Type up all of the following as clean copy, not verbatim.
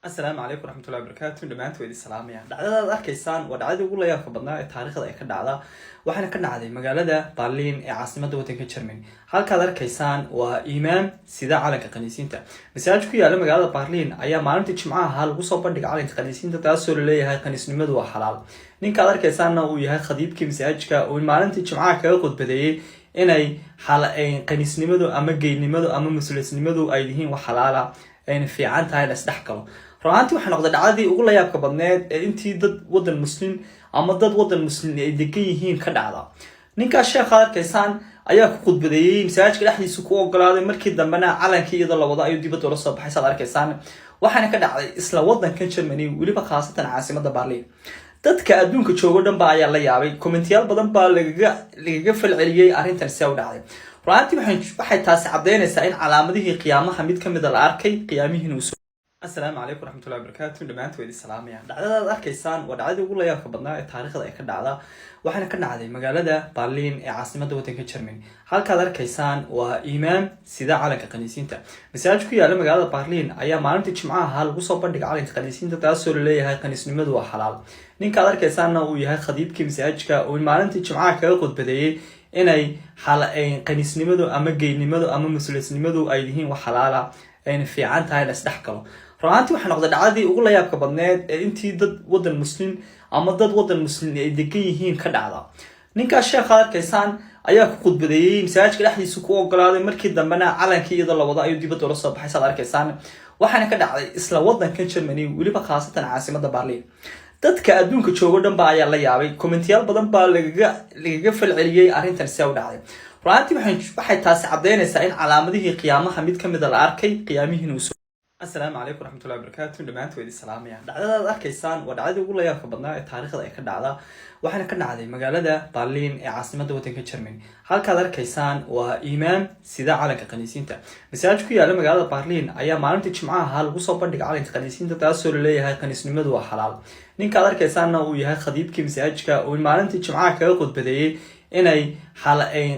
السلام عليكم ورحمة الله وبركاته دمانت ويدي السلام يعني دعدا أركيسان ودعدا يقول لي ياك بدنا التاريخ ذا كدعدا وحنا كنا عادي مقالة برلين عاصمة وطنك جرماني halka أركيسان وإمام سيدا على كنيسينتا مساجك يا لما مقالة برلين أيام maalintii jimcaha hal ugu soo bandhig calanka kaniisinta taasoo leeyahay kaniisnimadu waa xalaal ninka arkaysana uu yahay khadiibkii masaajidka oo maalintii jimcaha kaga qodbadeeyay inay kaniisnimadu ama geynimadu ama muslimnimadu ay yihiin wax xalaal ah ayna fiican tahay la isdhexgalo runtii waxa noqday dhacdadii ugu la yaabka badneed ee intii dad wadan muslim ama dad wadan muslim ay degan yihiin ka dhacda ninka sheekha arkaysaan ayaa ku qudbadeeyay masaajidka dhexdiisa ku ogolaaday markii dambena calankii iyada la wada ayuu dibadda la soo baxay saad arkaysaan waxaana ka dhacday isla wadanka Germany waliba khaasatan caasimadda Berlin dadka adduunka jooga dhan baa ayaa la yaabay commentayaal badan baa lagaga falceliyay arrintan si u dhacday runtii waxay taasi cadeynaysaa in calaamadihii qiyaamaha mid kamid ah la arkay qiyaamihiina uu السلام عليكم ورحمة الله وبركاته دمانت ويدي السلام يعني دعدا أركيسان ودعدا يقول لي ياك بدنا التاريخ ذا كدعدا وحنا كنا عادي مقالة برلين عاصمة وطنك جرماني halka أركيسان وإمام سيدا على كنيسينتا مساجك يا لما مقالة برلين أيام maalintii jimcaha hal ugu soo bandhig calanka kaniisinta taasoo leeyahay kaniisnimadu waa xalaal ninka arkaysana uu yahay khadiibkii masaajidka oo maalintii jimcaha kaga qodbadeeyay inay kaniisnimadu ama geynimadu ama muslimnimadu ay yihiin wax xalaal ah ayna fiican tahay la isdhexgalo runtii waxa noqday dhacdadii ugu la yaabka badneed ee intii dad wadan muslim ama dad wadan muslim ay degan yihiin ka dhacda ninka sheekha arkaysaan ayaa ku qudbadeeyay masaajidka dhexdiisa ku ogolaaday markii dambena calankii iyada la wada ayuu dibadda la soo baxay saad arkaysaan waxaana ka dhacday isla wadanka Germany waliba khaasatan caasimadda Berlin dadka adduunka jooga dhan baa ayaa la yaabay commentayaal badan baa lagaga falceliyay arrintan si u dhacday runtii waxay taasi cadeynaysaa in calaamadihii qiyaamaha mid kamid ah la arkay qiyaamihiina uu السلام عليكم ورحمة الله وبركاته دمانت ويدي السلام يعني دعدا أركيسان ودعدا يقول لي ياك بدنا التاريخ ذا كدعدا وحنا كنا عادي مقالة برلين عاصمة وطنك جرماني halka أركيسان وإمام سيدا على كنيسينتا مساجك يا لما مقالة برلين أيام maalintii jimcaha hal ugu soo bandhig calanka kaniisinta taasoo leeyahay kaniisnimadu waa xalaal ninka arkaysana uu yahay khadiibkii masaajidka oo maalintii jimcaha kaga qodbadeeyay inay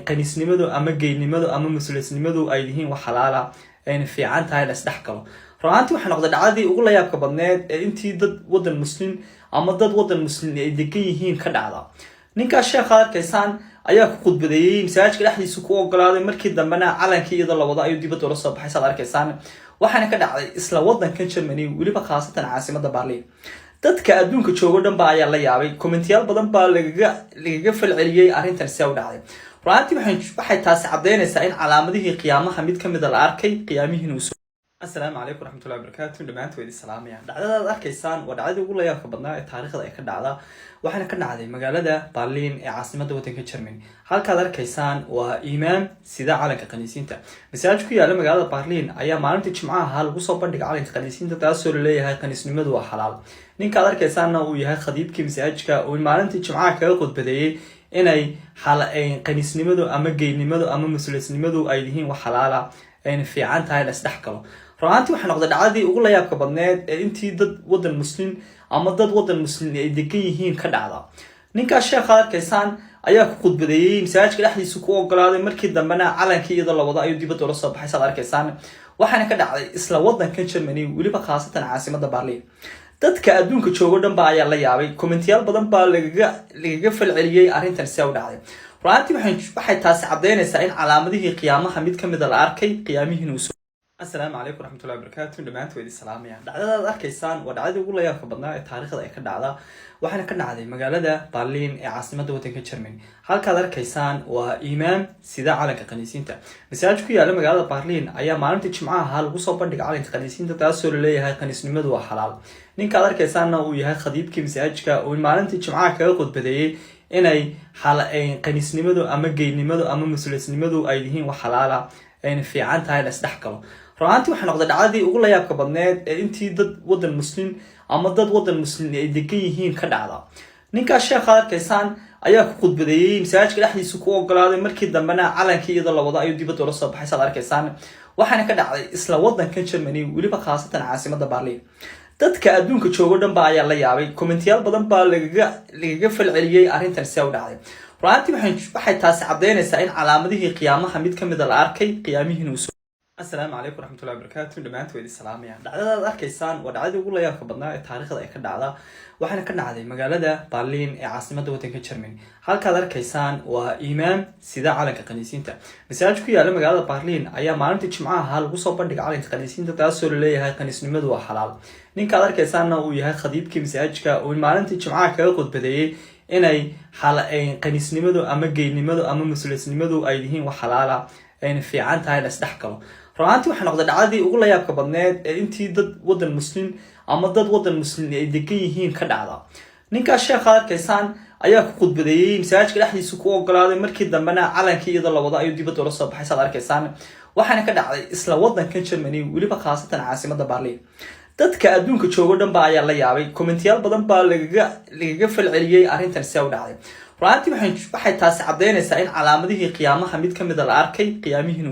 kaniisnimadu ama geynimadu ama muslimnimadu ay yihiin wax xalaal ah ayna fiican tahay la isdhexgalo runtii waxa noqday dhacdadii ugu la yaabka badneed ee intii dad wadan muslim ama dad wadan muslim ay degan yihiin ka dhacda ninka sheekha arkaysaan ayaa ku qudbadeeyay masaajidka dhexdiisa ku ogolaaday markii dambena calankii iyada la wada ayuu dibadda la soo baxay saad arkaysaan waxaana ka dhacday isla wadanka Germany waliba khaasatan caasimadda Berlin dadka adduunka jooga dhan baa ayaa la yaabay commentayaal badan baa lagaga falceliyay arrintan si u dhacday runtii waxay taasi cadeynaysaa in calaamadihii qiyaamaha mid kamid ah la arkay qiyaamihiina uu السلام عليكم ورحمة الله وبركاته دمانت ويدي السلام يعني دعدا أركيسان ودعدا يقول لي ياك بدنا التاريخ ذا كدعدا وحنا كنا عادي مقالة برلين عاصمة وطنك جرماني halka أركيسان وإمام سيدا على كنيسينتا مساجك يا لما مقالة برلين أيام maalintii jimcaha hal ugu soo bandhig calanka kaniisinta taasoo leeyahay kaniisnimadu waa xalaal ninka arkaysana uu yahay khadiibkii masaajidka oo maalintii jimcaha kaga qodbadeeyay inay kaniisnimadu ama geynimadu ama muslimnimadu ay yihiin wax xalaal ah ayna fiican tahay la isdhexgalo runtii waxa noqday dhacdadii ugu la yaabka badneed ee intii dad wadan muslim ama dad wadan muslim ay degan yihiin ka dhacda ninka sheekha arkaysaan ayaa ku qudbadeeyay masaajidka dhexdiisa ku ogolaaday markii dambena calankii iyada la wada ayuu dibadda la soo baxay saad arkaysaan waxaana ka dhacday isla wadanka Germany waliba khaasatan caasimadda Berlin dadka adduunka jooga dhan baa ayaa la yaabay commentayaal badan baa lagaga falceliyay arrintan si u dhacday runtii waxay taasi cadeynaysaa in calaamadihii qiyaamaha mid kamid ah la arkay qiyaamihiina uu السلام عليكم ورحمة الله وبركاته دمانت ويدي السلام يعني دعدا أركيسان ودعدا يقول لي ياك بدنا التاريخ ذا كدعدا وحنا كنا عادي مقالة برلين عاصمة وطنك جرماني halka أركيسان وإمام سيدا على كنيسينتا مساجك يا لما مقالة برلين أيام maalintii jimcaha hal ugu soo bandhig calanka kaniisinta taasoo leeyahay kaniisnimadu waa xalaal ninka arkaysana uu yahay khadiibkii masaajidka oo maalintii jimcaha kaga qodbadeeyay inay kaniisnimadu ama geynimadu ama muslimnimadu ay yihiin wax xalaal ah ayna fiican tahay la isdhexgalo runtii waxa noqday dhacdadii ugu la yaabka badneed ee intii dad wadan muslim ama dad wadan muslim ay degan yihiin ka dhacda ninka sheekha arkaysaan ayaa ku qudbadeeyay masaajidka dhexdiisa ku ogolaaday markii dambena calankii iyada la wada ayuu dibadda la soo baxay saad arkaysaan waxaana ka dhacday isla wadanka Germany waliba khaasatan caasimadda Berlin dadka adduunka jooga dhan baa ayaa la yaabay commentayaal badan baa lagaga falceliyay arrintan si u dhacday runtii waxay taasi cadeynaysaa in calaamadihii qiyaamaha mid kamid ah la arkay qiyaamihiina uu السلام عليكم ورحمة الله وبركاته دمانت ويدي السلام يعني دعداد أركيسان ودعداد ugu layaabka badnaa ee taariikhda ay ka dhacda waxaana ka dhacday magaalada Berlin ee caasimadda waddanka Germany halkaad arkaysaan waa imaam sida calanka qaniisiinta masaajid ku yaala magaalada Berlin ayaa maalintii Jimcaha lagu soo bandhigay calanka qaniisiinta taasoo leeyahay qaniisnimadu waa xalaal ninka arkaysaana uu yahay khadiibkii masaajidka oo maalintii Jimcaha kaga qodbadeeyay inay qaniisnimadu ama geynimadu ama muslimnimadu ay yihiin wax xalaal ah ayna fiican tahay la isdhex galo runtii waxa noqday dhacdadii ugu layaabka badneed ee intii dad wadan muslim ama dad wadan muslim ay degan yihiin ka dhacda ninka sheekha arkaysaan ayaa ku qudbadeeyay masaajidka dhexdiisa ku ogolaaday markii dambena calankii iyada la wada ayuu dibadda la soo baxay saad arkaysaan waxaana ka dhacday isla wadanka Germany waliba khaasatan caasimadda Berlin dadka adduunka jooga dhanba ayaa la yaabay kommentiyaal badan baa lagaga falceliyay arrintan si u dhacday runtii waxay taasi cadeynaysaa in calaamadihii qiyaamaha mid kamid ah la arkay qiyaamihiina